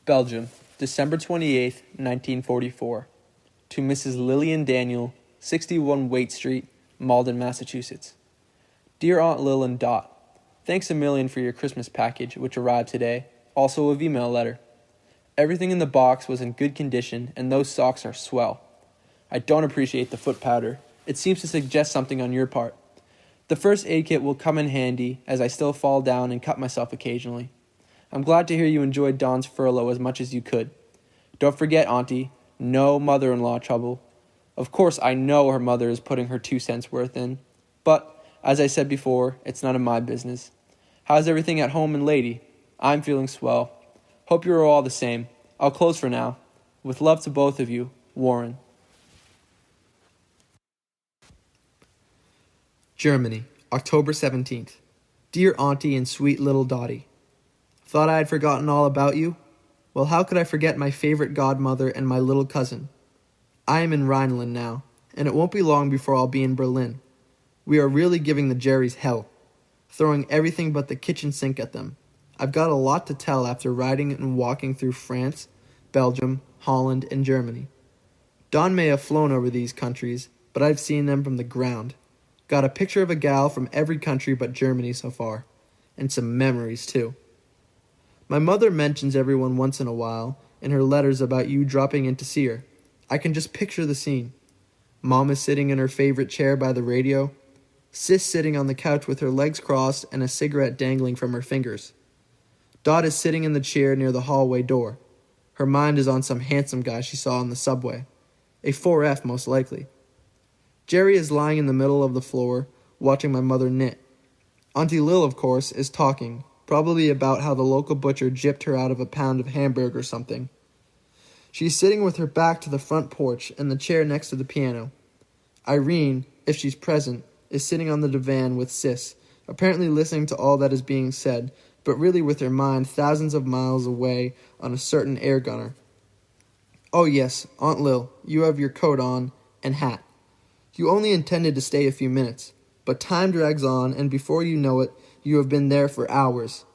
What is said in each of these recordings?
Belgium, December 28th, 1944. To Mrs. Lillian Daniel, 61 Waite Street, Malden, Massachusetts. Dear Aunt Lill and Dot, thanks a million for your Christmas package, which arrived today, also a email letter. Everything in the box was in good condition, and those socks are swell. I don't appreciate the foot powder. It seems to suggest something on your part. The first aid kit will come in handy, as I still fall down and cut myself occasionally. I'm glad to hear you enjoyed Dawn's furlough as much as you could. Don't forget, Auntie, no mother-in-law trouble. Of course, I know her mother is putting her 2 cents worth in, but, as I said before, it's none of my business. How's everything at home and lady? I'm feeling swell. Hope you're all the same. I'll close for now. With love to both of you, Warren. Germany, October 17th. Dear Auntie and sweet little Dottie. Thought I had forgotten all about you? Well, how could I forget my favorite godmother and my little cousin? I am in Rhineland now, and it won't be long before I'll be in Berlin. We are really giving the Jerrys hell, throwing everything but the kitchen sink at them. I've got a lot to tell after riding and walking through France, Belgium, Holland, and Germany. Dawn may have flown over these countries, but I've seen them from the ground. Got a picture of a gal from every country but Germany so far, and some memories too. My mother mentions everyone once in a while in her letters about you dropping in to see her. I can just picture the scene. Mom is sitting in her favorite chair by the radio. Sis sitting on the couch with her legs crossed and a cigarette dangling from her fingers. Dot is sitting in the chair near the hallway door. Her mind is on some handsome guy she saw on the subway. A 4F most likely. Jerry is lying in the middle of the floor, watching my mother knit. Auntie Lill, of course, is talking, probably about how the local butcher gypped her out of a pound of hamburger or something. She's sitting with her back to the front porch and the chair next to the piano. Irene, if she's present, is sitting on the divan with Sis, apparently listening to all that is being said, but really with her mind thousands of miles away on a certain air gunner. Oh yes, Aunt Lill, you have your coat on and hat. You only intended to stay a few minutes, but time drags on, and before you know it, you have been there for hours.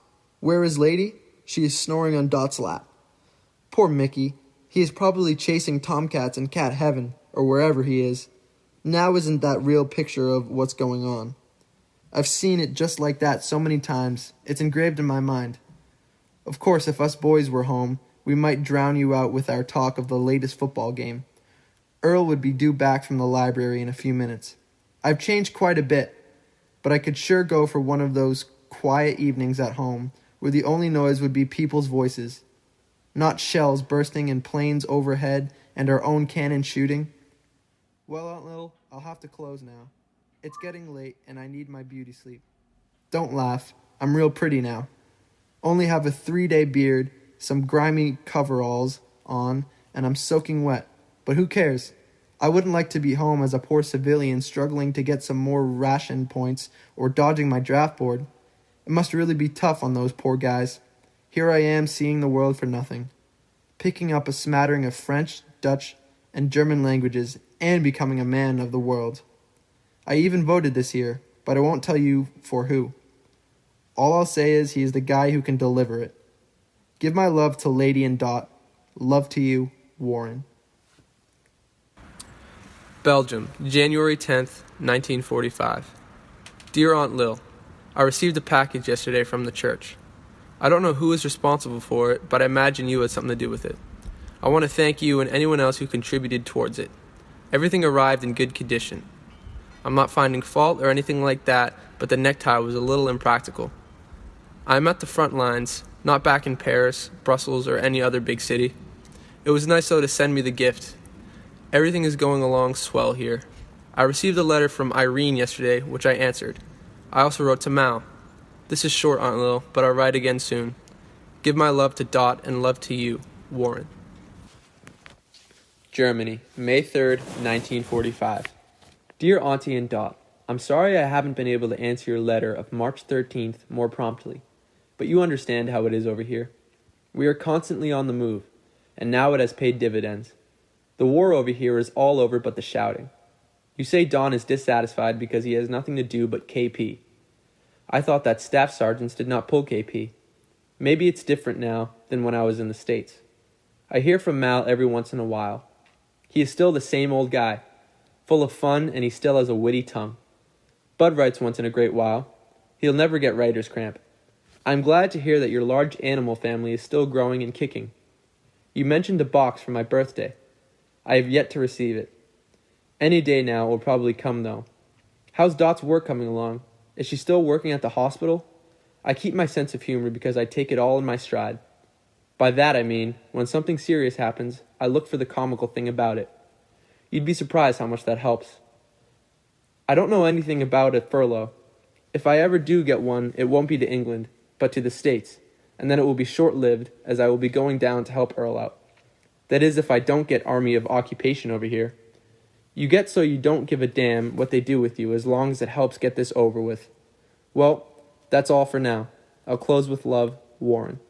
Where is Lady? She is snoring on Dot's lap. Poor Mickey. He is probably chasing tomcats in cat heaven, or wherever he is. Now isn't that real picture of what's going on? I've seen it just like that so many times. It's engraved in my mind. Of course, if us boys were home, we might drown you out with our talk of the latest football game. Earl would be due back from the library in a few minutes. I've changed quite a bit, but I could sure go for one of those quiet evenings at home where the only noise would be people's voices, not shells bursting and planes overhead and our own cannon shooting. Well, Aunt Lill, I'll have to close now. It's getting late, and I need my beauty sleep. Don't laugh. I'm real pretty now. Only have a 3-day beard, some grimy coveralls on, and I'm soaking wet. But who cares? I wouldn't like to be home as a poor civilian struggling to get some more ration points or dodging my draft board. It must really be tough on those poor guys. Here I am seeing the world for nothing, picking up a smattering of French, Dutch, and German languages, and becoming a man of the world. I even voted this year, but I won't tell you for who. All I'll say is he is the guy who can deliver it. Give my love to Lady and Dot. Love to you, Warren. Belgium, January 10th, 1945. Dear Aunt Lill, I received a package yesterday from the church. I don't know who is responsible for it, but I imagine you had something to do with it. I want to thank you and anyone else who contributed towards it. Everything arrived in good condition. I'm not finding fault or anything like that, but the necktie was a little impractical. I'm at the front lines, not back in Paris, Brussels, or any other big city. It was nice, though, to send me the gift. Everything is going along swell here. I received a letter from Irene yesterday, which I answered. I also wrote to Mal. This is short, Aunt Lill, but I'll write again soon. Give my love to Dot and love to you, Warren. Germany, May 3rd, 1945. Dear Auntie and Dot, I'm sorry I haven't been able to answer your letter of March 13th more promptly, but you understand how it is over here. We are constantly on the move, and now it has paid dividends. The war over here is all over but the shouting. You say Don is dissatisfied because he has nothing to do but KP. I thought that staff sergeants did not pull KP. Maybe it's different now than when I was in the States. I hear from Mal every once in a while. He is still the same old guy, full of fun, and he still has a witty tongue. Bud writes once in a great while. He'll never get writer's cramp. I'm glad to hear that your large animal family is still growing and kicking. You mentioned a box for my birthday. I have yet to receive it. Any day now will probably come, though. How's Dot's work coming along? Is she still working at the hospital? I keep my sense of humor because I take it all in my stride. By that I mean, when something serious happens, I look for the comical thing about it. You'd be surprised how much that helps. I don't know anything about a furlough. If I ever do get one, it won't be to England, but to the States, and then it will be short-lived, as I will be going down to help Earl out. That is, if I don't get Army of Occupation over here. You get so you don't give a damn what they do with you as long as it helps get this over with. Well, that's all for now. I'll close with love, Warren.